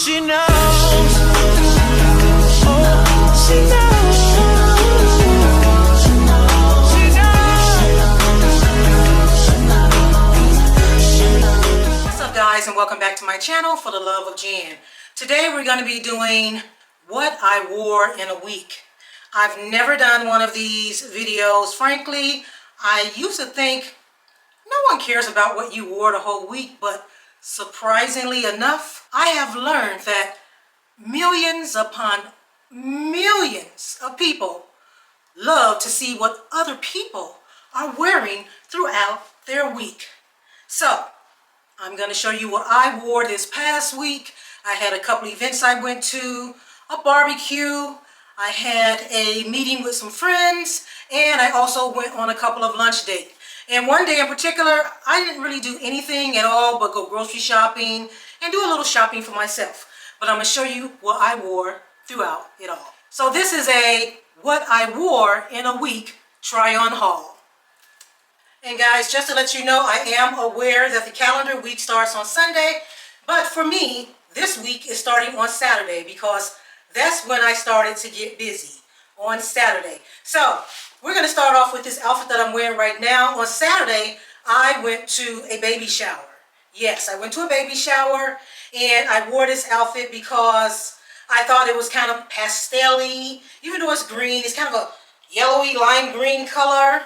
She knows. Oh, she knows. She knows. What's up, guys, and welcome back to my channel, For the Love of Jan. Today we're going to be doing what I wore in a week. I've never done one of these videos. Frankly, I used to think no one cares about what you wore the whole week, but surprisingly enough, I have learned that millions upon millions of people love to see what other people are wearing throughout their week. So, I'm going to show you what I wore this past week. I had a couple events I went to, a barbecue, I had a meeting with some friends, and I also went on a couple of lunch dates. And one day in particular, I didn't really do anything at all but go grocery shopping and do a little shopping for myself. But I'm going to show you what I wore throughout it all. So this is a what I wore in a week try on haul. And guys, just to let you know, I am aware that the calendar week starts on Sunday, but for me, this week is starting on Saturday because that's when I started to get busy, on Saturday. So, we're going to start off with this outfit that I'm wearing right now. On Saturday, I went to a baby shower. Yes, I went to a baby shower, and I wore this outfit because I thought it was kind of pastel-y. Even though it's green, it's kind of a yellowy lime green color.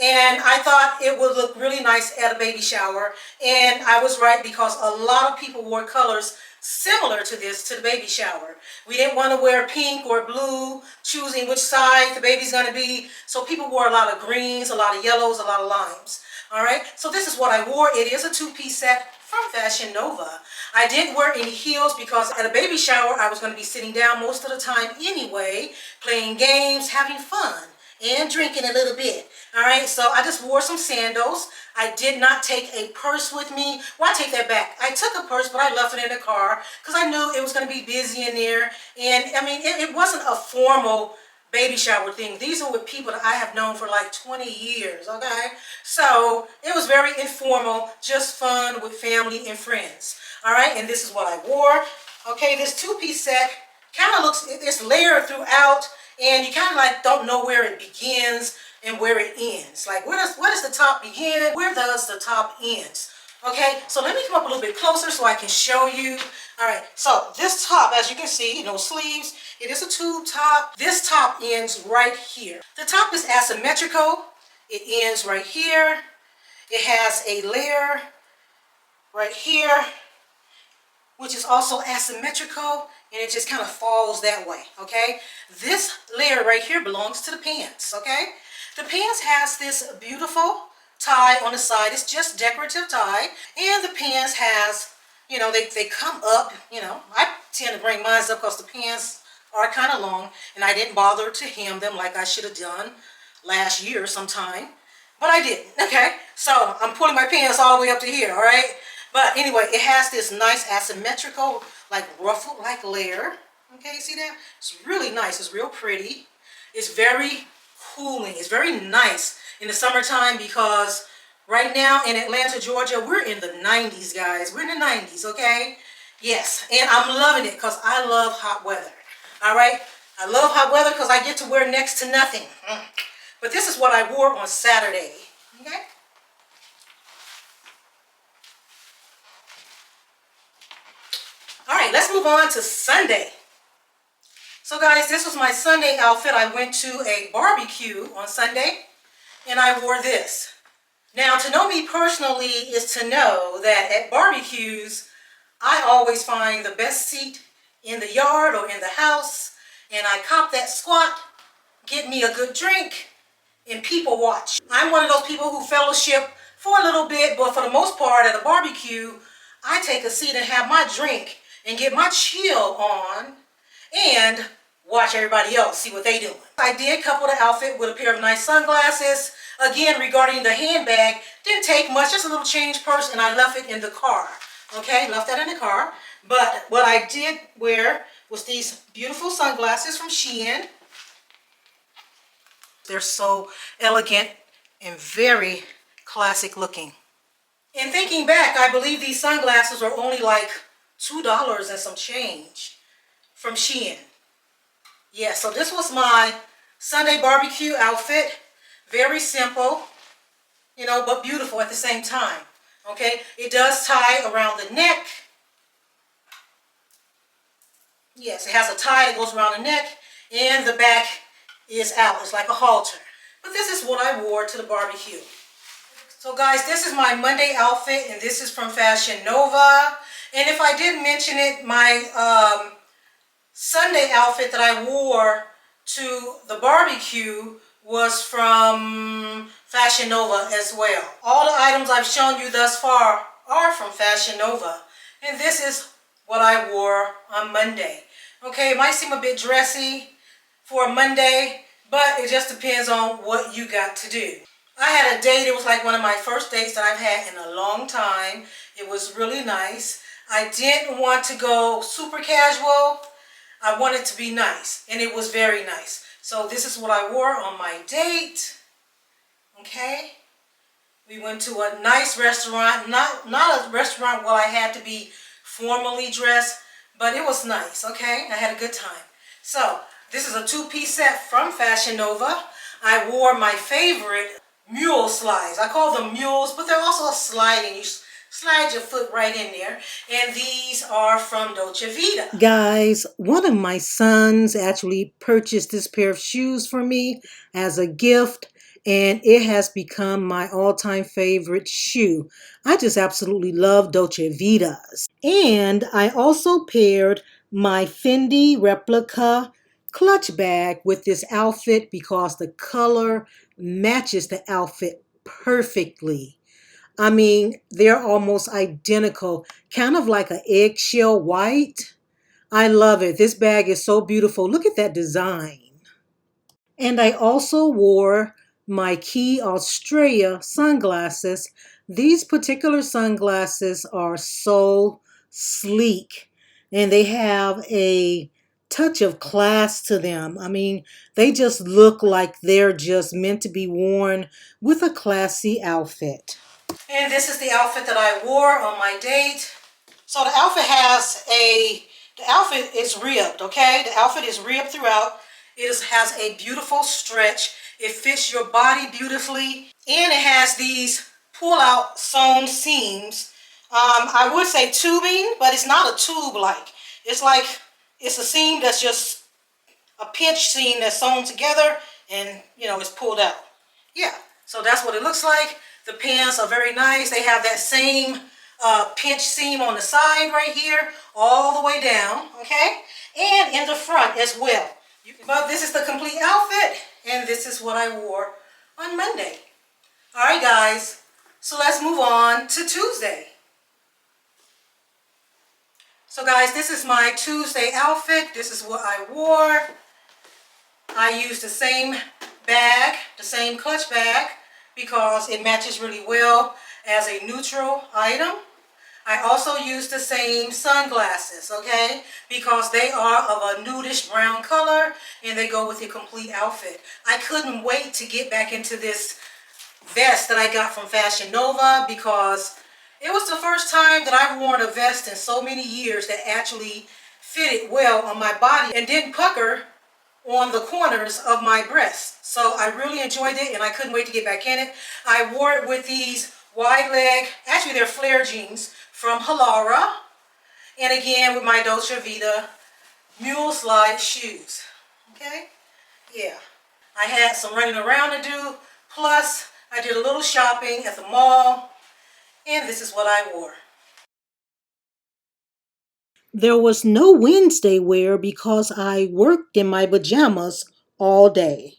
And I thought it would look really nice at a baby shower. And I was right because a lot of people wore colors similar to this to the baby shower. We didn't want to wear pink or blue, choosing which side the baby's going to be. So people wore a lot of greens, a lot of yellows, a lot of limes. All right, so this is what I wore. It is a two-piece set from Fashion Nova. I didn't wear any heels because at a baby shower, I was going to be sitting down most of the time anyway, playing games, having fun, and drinking a little bit. All right, so I just wore some sandals. I did not take a purse with me. Well, I take that back. I took a purse, but I left it in the car because I knew it was going to be busy in there. And I mean, it wasn't a formal baby shower thing. These are with people that I have known for like 20 years, okay? So it was very informal, just fun with family and friends. All right, and this is what I wore. Okay, this two-piece set kind of looks, it's layered throughout, and you kind of like don't know where it begins and where it ends. Like, where does the top begin? Where does the top end? Okay, so let me come up a little bit closer so I can show you. All right, so this top, as you can see, no sleeves. It is a tube top. This top ends right here. The top is asymmetrical. It ends right here. It has a layer right here, which is also asymmetrical, and it just kind of falls that way, okay? This layer right here belongs to the pants, okay? The pants has this beautiful tie on the side. It's just decorative tie, and the pants has, you know, they come up, you know. I tend to bring mine up because the pants are kind of long, and I didn't bother to hem them like I should have done last year sometime, but I didn't, okay? So I'm pulling my pants all the way up to here, all right? But anyway, it has this nice asymmetrical, like ruffled-like layer. Okay, you see that? It's really nice. It's real pretty. It's very cooling. It's very nice in the summertime because right now in Atlanta, Georgia, we're in the 90s, guys. We're in the 90s, okay? Yes, and I'm loving it because I love hot weather. All right? I love hot weather because I get to wear next to nothing. But this is what I wore on Saturday. Okay? All right, let's move on to Sunday. So guys, this was my Sunday outfit. I went to a barbecue on Sunday, and I wore this. Now, to know me personally is to know that at barbecues, I always find the best seat in the yard or in the house, and I cop that squat, get me a good drink, and people watch. I'm one of those people who fellowship for a little bit, but for the most part at a barbecue, I take a seat and have my drink and get my chill on and watch everybody else, see what they doing. I did couple the outfit with a pair of nice sunglasses. Again, regarding the handbag, didn't take much, just a little change purse, and I left it in the car. Okay, left that in the car. But what I did wear was these beautiful sunglasses from Shein. They're so elegant and very classic looking. And thinking back, I believe these sunglasses are only like $2 and some change from Shein. Yeah, so this was my Sunday barbecue outfit. Very simple, you know, but beautiful at the same time. Okay, it does tie around the neck. Yes, it has a tie that goes around the neck, and the back is out. It's like a halter. But this is what I wore to the barbecue. So guys, this is my Monday outfit, and this is from Fashion Nova. And if I did mention it, my Sunday outfit that I wore to the barbecue was from Fashion Nova as well. All the items I've shown you thus far are from Fashion Nova. And this is what I wore on Monday. Okay, it might seem a bit dressy for a Monday, but it just depends on what you got to do. I had a date. It was like one of my first dates that I've had in a long time. It was really nice. I didn't want to go super casual. I wanted to be nice, and it was very nice. So this is what I wore on my date. Okay. We went to a nice restaurant. Not a restaurant where I had to be formally dressed, but it was nice. Okay. I had a good time. So this is a two-piece set from Fashion Nova. I wore my favorite mule slides. I call them mules, but they're also a sliding. You slide your foot right in there. And these are from Dolce Vita. Guys, one of my sons actually purchased this pair of shoes for me as a gift, and it has become my all-time favorite shoe. I just absolutely love Dolce Vitas. And I also paired my Fendi replica clutch bag with this outfit because the color matches the outfit perfectly. I mean, they're almost identical, kind of like an eggshell white. I love it. This bag is so beautiful. Look at that design. And I also wore my Key Australia sunglasses. These particular sunglasses are so sleek, and they have a touch of class to them. I mean, they just look like they're just meant to be worn with a classy outfit. And this is the outfit that I wore on my date. So the outfit is ribbed, okay? The outfit is ribbed throughout. Has a beautiful stretch. It fits your body beautifully. And it has these pull-out sewn seams. I would say tubing, but it's not a tube-like. It's a seam that's just a pinch seam that's sewn together, and, you know, it's pulled out. Yeah, so that's what it looks like. The pants are very nice. They have that same pinch seam on the side right here, all the way down, okay? And in the front as well. But this is the complete outfit, and this is what I wore on Monday. All right, guys, so let's move on to Tuesday. So, guys, this is my Tuesday outfit. This is what I wore. I used the same bag, the same clutch bag, because it matches really well as a neutral item. I also used the same sunglasses, okay, because they are of a nudish brown color and they go with your complete outfit. I couldn't wait to get back into this vest that I got from Fashion Nova because it was the first time that I've worn a vest in so many years that actually fitted well on my body and didn't pucker on the corners of my breasts. So I really enjoyed it and I couldn't wait to get back in it. I wore it with these wide leg, actually they're flare jeans from Halara, and again with my Dolce Vita mule slide shoes. Okay, yeah, I had some running around to do, plus I did a little shopping at the mall, and this is what I wore. There was no Wednesday wear because I worked in my pajamas all day.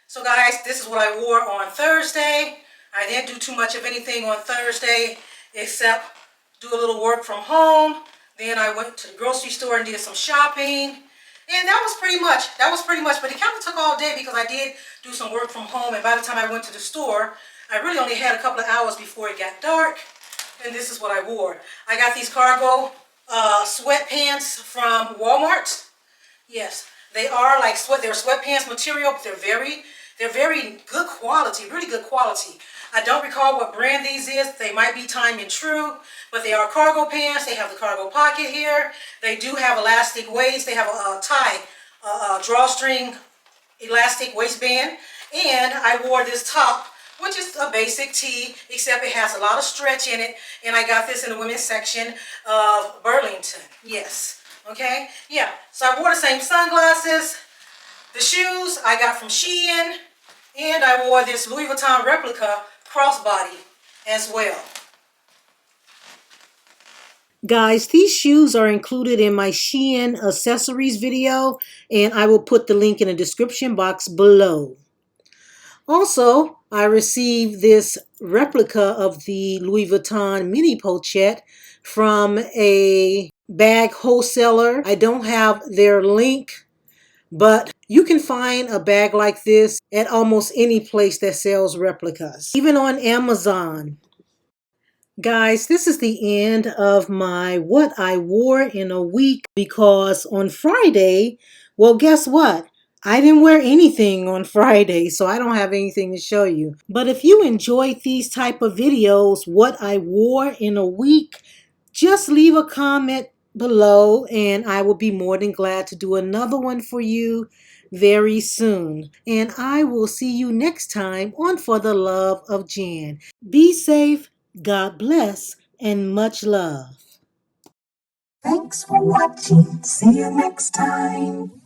So guys, this is what I wore on Thursday. I didn't do too much of anything on Thursday except do a little work from home. Then I went to the grocery store and did some shopping. And that was pretty much, but it kind of took all day because I did do some work from home. And by the time I went to the store, I really only had a couple of hours before it got dark. And this is what I wore. I got these cargo sweatpants from Walmart. Yes, they are like they're sweatpants material, but they're very, They're very good quality, really good quality. I don't recall what brand these is. They might be Time and True, but they are cargo pants. They have the cargo pocket here. They do have elastic waist. They have a tie, drawstring elastic waistband. And I wore this top, which is a basic tee, except it has a lot of stretch in it. And I got this in the women's section of Burlington. Yes. Okay. Yeah. So I wore the same sunglasses. The shoes I got from Shein. And I wore this Louis Vuitton replica crossbody as well. Guys, these shoes are included in my Shein accessories video, and I will put the link in the description box below. Also, I received this replica of the Louis Vuitton mini pochette from a bag wholesaler. I don't have their link, but you can find a bag like this at almost any place that sells replicas, even on Amazon. Guys, this is the end of my what I wore in a week, because on Friday, well, guess what? I didn't wear anything on Friday, so I don't have anything to show you. But if you enjoyed these type of videos, what I wore in a week, just leave a comment below and I will be more than glad to do another one for you very soon. And I will see you next time on For the Love of Jan. Be safe, God bless, and much love. Thanks for watching. See you next time.